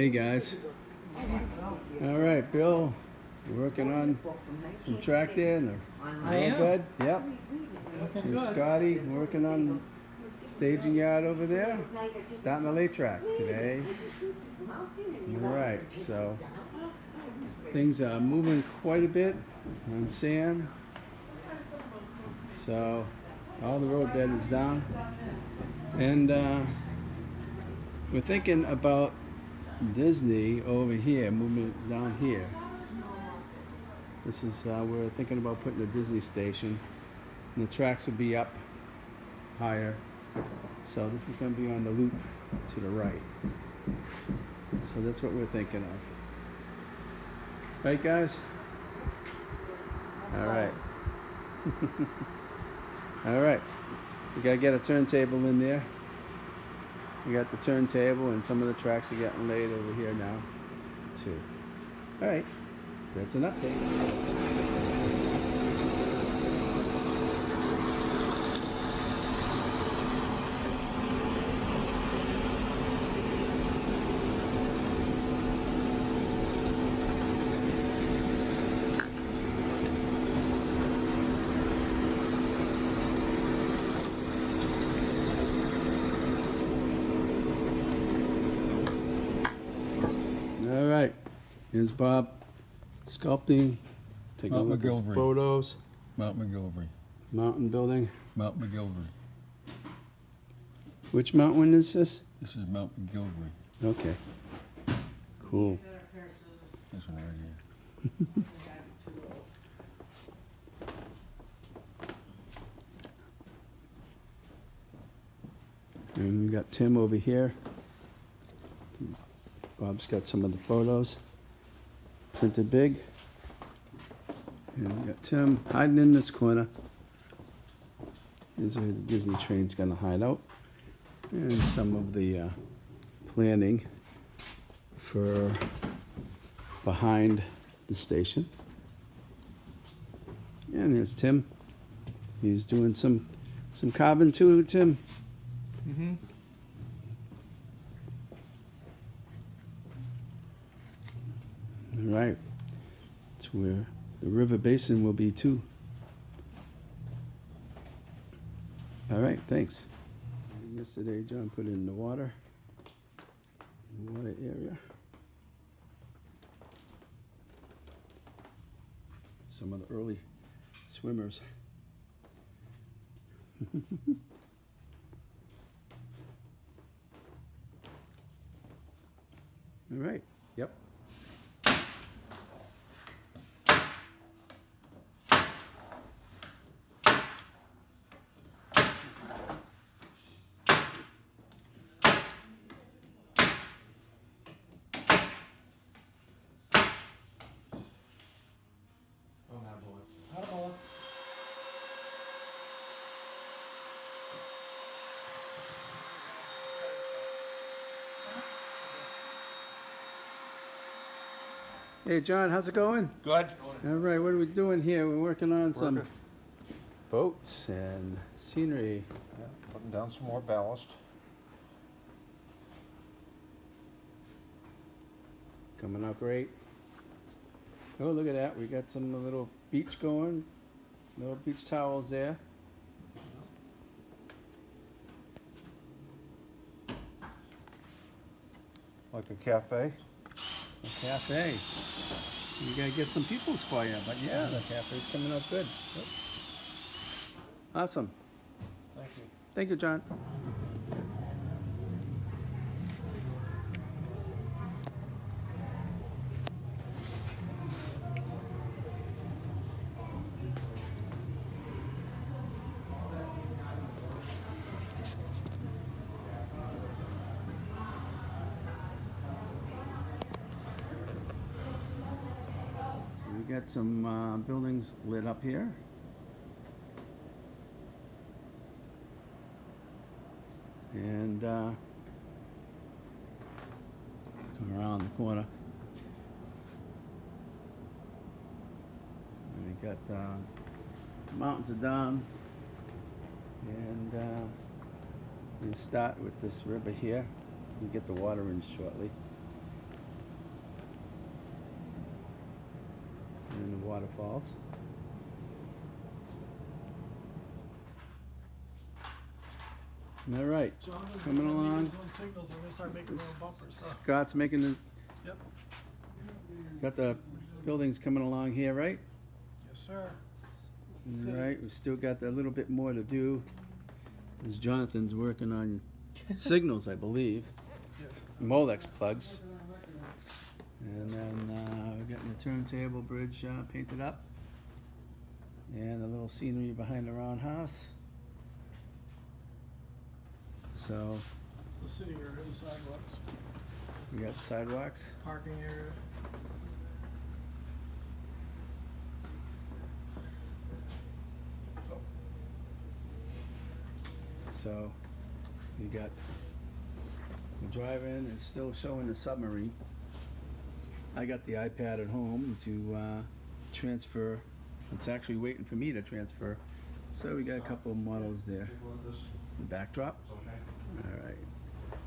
Hey guys. All right, Bill, you're working on some track there in the I am. roadbed. Yep. Looking And good. Scotty working on staging yard over there. Starting to lay track today. All right, so things are moving quite a bit on sand. So all the roadbed is down, and we're thinking about Disney over here, moving it down here. This is we're thinking about putting a Disney station, and the tracks would be up higher. So this is going to be on the loop to the right. So that's what we're thinking of. Right, guys? All right. All right. We gotta get a turntable in there. We got the turntable, and some of the tracks are getting laid over here now, too. All right. That's an update. All right, here's Bob sculpting. Take a Mount look at McGilvery. the photos. Mount McGilvery. Mountain building. Mount McGilvery. Which mountain is this? This is Mount McGilvery. Okay. Cool. This one right here. And we got Tim over here. Bob's got some of the photos printed big. And we got Tim hiding in this corner. Here's where the Disney train's gonna hide out. And some of the planning for behind the station. And here's Tim. He's doing some carving too, Tim. Mm-hmm. All right. That's where the river basin will be too. All right, thanks. Yesterday, John put in the water area. Some of the early swimmers. All right. Yep. Hey, John, how's it going? Good. All right, what are we doing here? We're working on some boats and scenery. Yeah, putting down some more ballast. Coming out great. Oh, look at that. We got some little beach going. Little beach towels there. Like the cafe. A cafe. You gotta get some peoples for you, but yeah, the cafe's coming out good. Yep. Awesome. Thank you. Thank you, John. We got some buildings lit up here. And come around the corner. And we got mountains are down. And we start with this river here. We get the water in shortly. waterfalls. All right, John was coming sending me along. his own signals and we start making our own bumpers. So. Scott's making the, Yep. got the buildings coming along here, right? Yes, sir. It's the city. All right, we still got a little bit more to do. As Jonathan's working on signals, I believe. Yeah. Molex plugs. And then we're getting the turntable bridge painted up. And a little scenery behind the roundhouse. So The city area, the sidewalks, we got sidewalks. parking area. Oh, So you got the drive-in is still showing the submarine. I got the iPad at home to transfer. It's actually waiting for me to transfer. So we got a couple of models there. The backdrop. All right.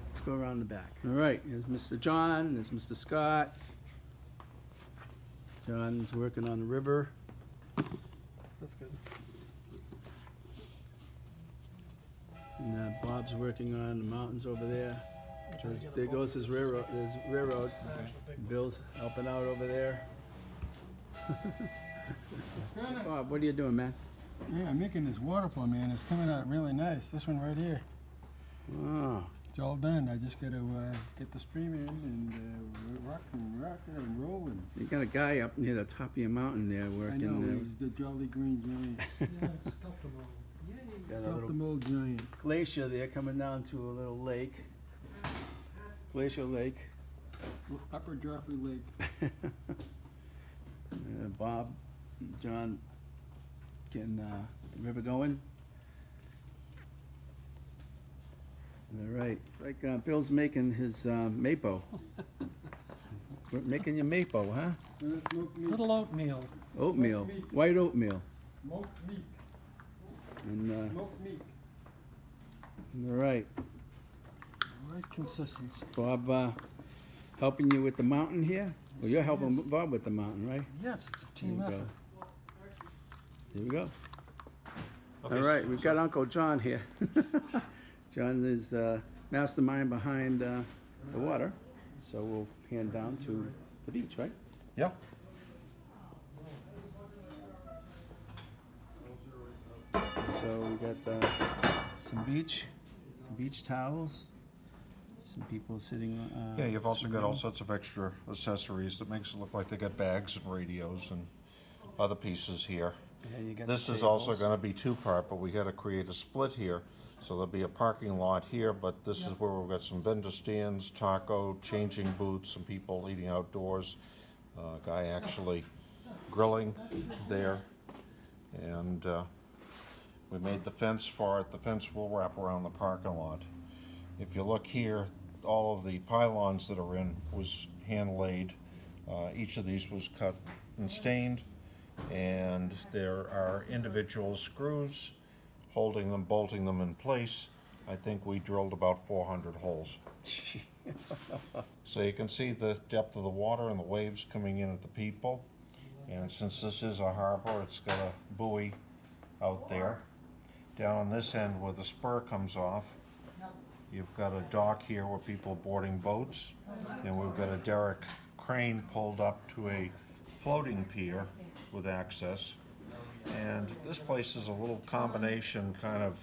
Let's go around the back. All right. Here's Mr. John. There's Mr. Scott. John's working on the river. that's good. And Bob's working on the mountains over there. I'm trying to get a There bumper goes his that's railroad. There's railroad. an actual big one. Bill's helping out over there. Bob, what are you doing, man? Yeah, I'm making this waterfall, man. It's coming out really nice. This one right here. Oh, It's all done. I just got to get the stream in and rocking and rolling. you got a guy up near the top of your mountain there I working. know, he's the Jolly Green Giant. Yeah, it's sculptable. Got a Stop little them old giant. glacier there coming down to a little lake. Glacial lake. Upper Joffrey Lake. Bob, John, getting the river going. All right, it's like Bill's making his mapo. We're making your mapo, huh? Smoked meat. Little oatmeal. Oatmeal, meat. white oatmeal. Smoked meat. And Smoked meat. all right, Right consistency. Bob, helping you with the mountain here. Well, you're helping Bob with the mountain, right? Yes, it's a There team you effort. go. Here we go. Okay, All right, we've got Uncle John here. John is mastermind behind the water, so we'll hand down to the beach, right? Yeah. So we got some beach towels, some people sitting. Yeah, you've also got all sorts of extra accessories that makes it look like they got bags and radios and other pieces here. Yeah, you got This the is also tables. going to be two-part, but we got to create a split here. So there'll be a parking lot here, but this is where we've got some vendor stands, taco, changing booths, some people eating outdoors. Guy actually grilling there. And we made the fence for it. The fence will wrap around the parking lot. If you look here, all of the pylons that are in was hand laid. Each of these was cut and stained. And there are individual screws holding them, bolting them in place. I think we drilled about 400 holes. So you can see the depth of the water and the waves coming in at the people. And since this is a harbor, it's got a buoy out there. Down on this end where the spur comes off, you've got a dock here where people are boarding boats. And we've got a derrick crane pulled up to a floating pier with access. And this place is a little combination kind of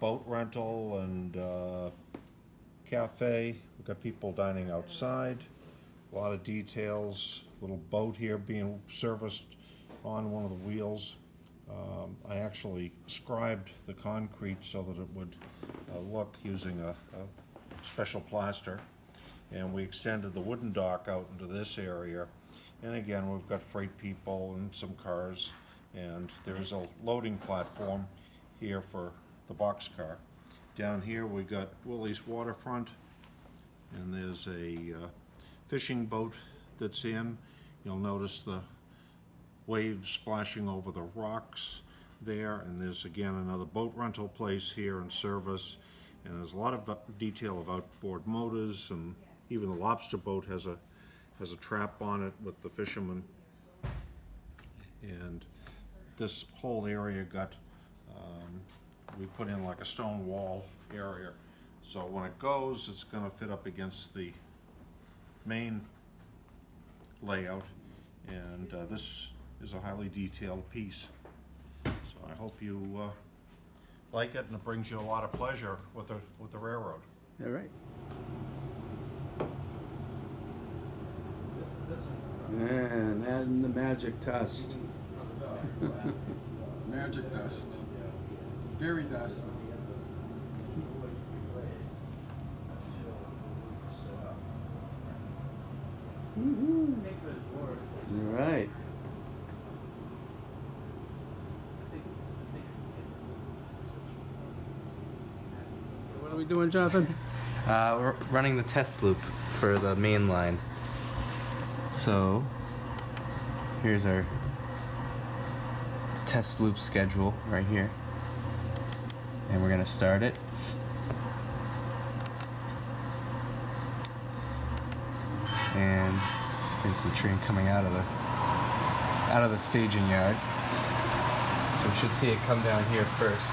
boat rental and cafe. We've got people dining outside, a lot of details, little boat here being serviced on one of the wheels. I actually scribed the concrete so that it would look using a special plaster. And we extended the wooden dock out into this area. And again, we've got freight people and some cars. And there's a loading platform here for the boxcar. Down here we got Willie's Waterfront, and there's a fishing boat that's in. You'll notice the waves splashing over the rocks there, and there's again another boat rental place here and service. And there's a lot of detail of outboard motors, and even the lobster boat has a trap on it with the fishermen. And this whole area got, we put in like a stone wall area. So when it goes, it's gonna fit up against the main layout. And this is a highly detailed piece. So I hope you like it, and it brings you a lot of pleasure with the railroad. All right. And adding the magic dust. Magic dust. Fairy dust. All right. So what are we doing, Jonathan? We're running the test loop for the main line. So here's our test loop schedule right here. And we're gonna start it. And here's the train coming out of the staging yard. So we should see it come down here first.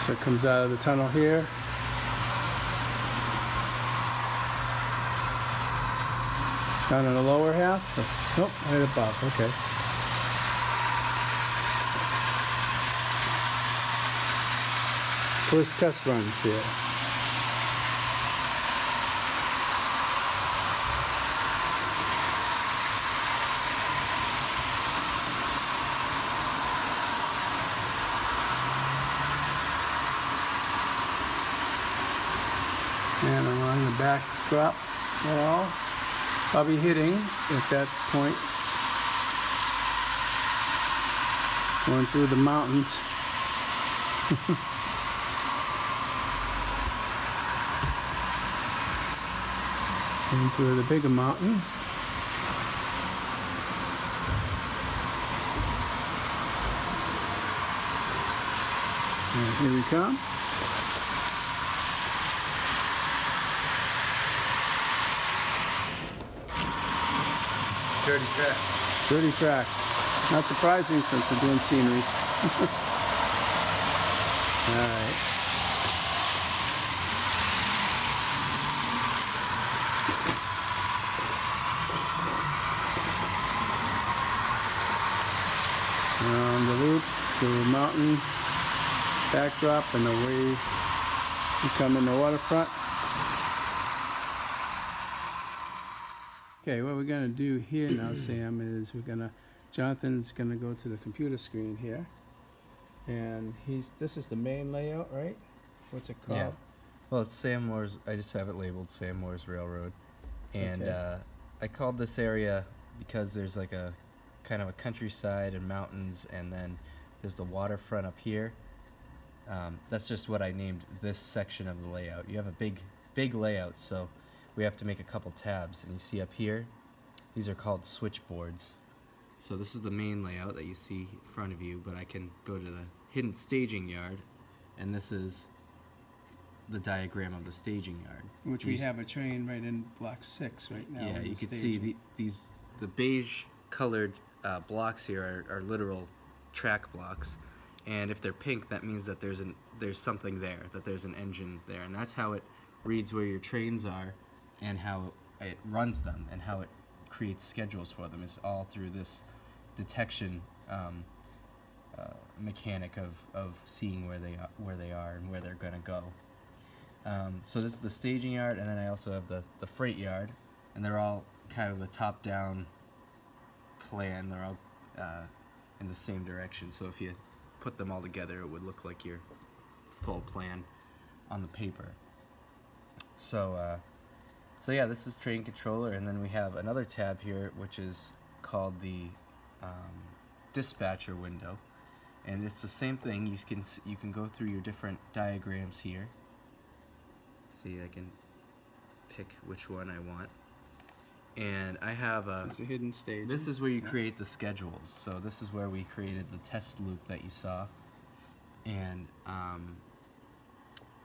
So it comes out of the tunnel here. Down in the lower half? Nope, right above, okay. First test runs here. And along the backdrop wall, I'll be hitting at that point, going through the mountains. Going through the bigger mountain. And here we come. Dirty track. Dirty track. Not surprising since we're doing scenery. Alright. Around the loop, to the mountain backdrop, and away we come in the waterfront. Okay, what we're gonna do here now, Sam, is Jonathan's gonna go to the computer screen here, and this is the main layout, right? What's it called? Yeah. Well, it's Sam Moore's. I just have it labeled Sam Moore's Railroad, and Okay. I called this area because there's like a kind of a countryside and mountains, and then there's the waterfront up here. That's just what I named this section of the layout. You have a big layout, so we have to make a couple tabs, and you see up here, these are called switchboards. So this is the main layout that you see in front of you, but I can go to the hidden staging yard, and this is the diagram of the staging yard. Which we have a train right in block 6 right now. Yeah, in you the can see the beige colored blocks here are literal track blocks, and if they're pink, that means that there's something there, that there's an engine there, and that's how it reads where your trains are, and how it runs them, and how it creates schedules for them. Is all through this detection mechanic of seeing where they are and where they're gonna go. So this is the staging yard, and then I also have the freight yard, and they're all kind of the top-down plan. They're all in the same direction. So if you put them all together, it would look like your full plan on the paper. So yeah, this is train controller, and then we have another tab here, which is called the dispatcher window, and it's the same thing. You can go through your different diagrams here. See, I can pick which one I want, and I have It's a hidden stage. this is where you create the schedules. So this is where we created the test loop that you saw, and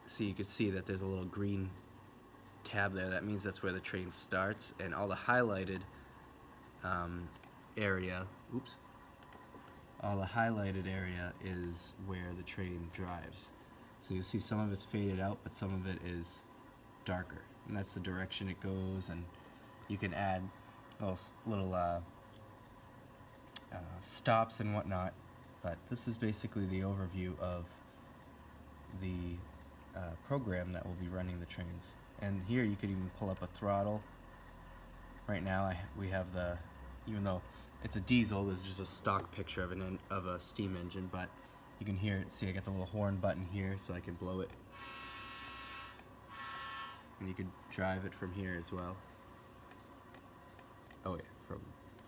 so you can see that there's a little green tab there. That means that's where the train starts, and all the highlighted area, oops, all the highlighted area is where the train drives. So you'll see some of it's faded out, but some of it is darker, and that's the direction it goes. And you can add little stops and whatnot. But this is basically the overview of the program that will be running the trains. And here you could even pull up a throttle. Right now we have the, even though it's a diesel, there's just a stock picture of a steam engine, but you can hear it. See, I got the little horn button here so I can blow it. And you could drive it from here as well. Oh wait, from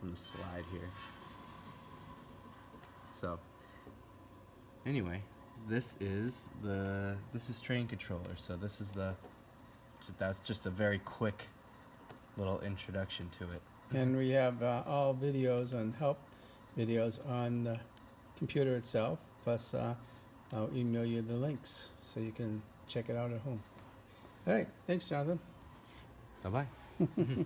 the slide here. So anyway, this is train controller. So this is that's just a very quick little introduction to it. And we have all videos on help videos on the computer itself. Plus, I'll email you the links so you can check it out at home. All right, thanks, Jonathan. Bye bye.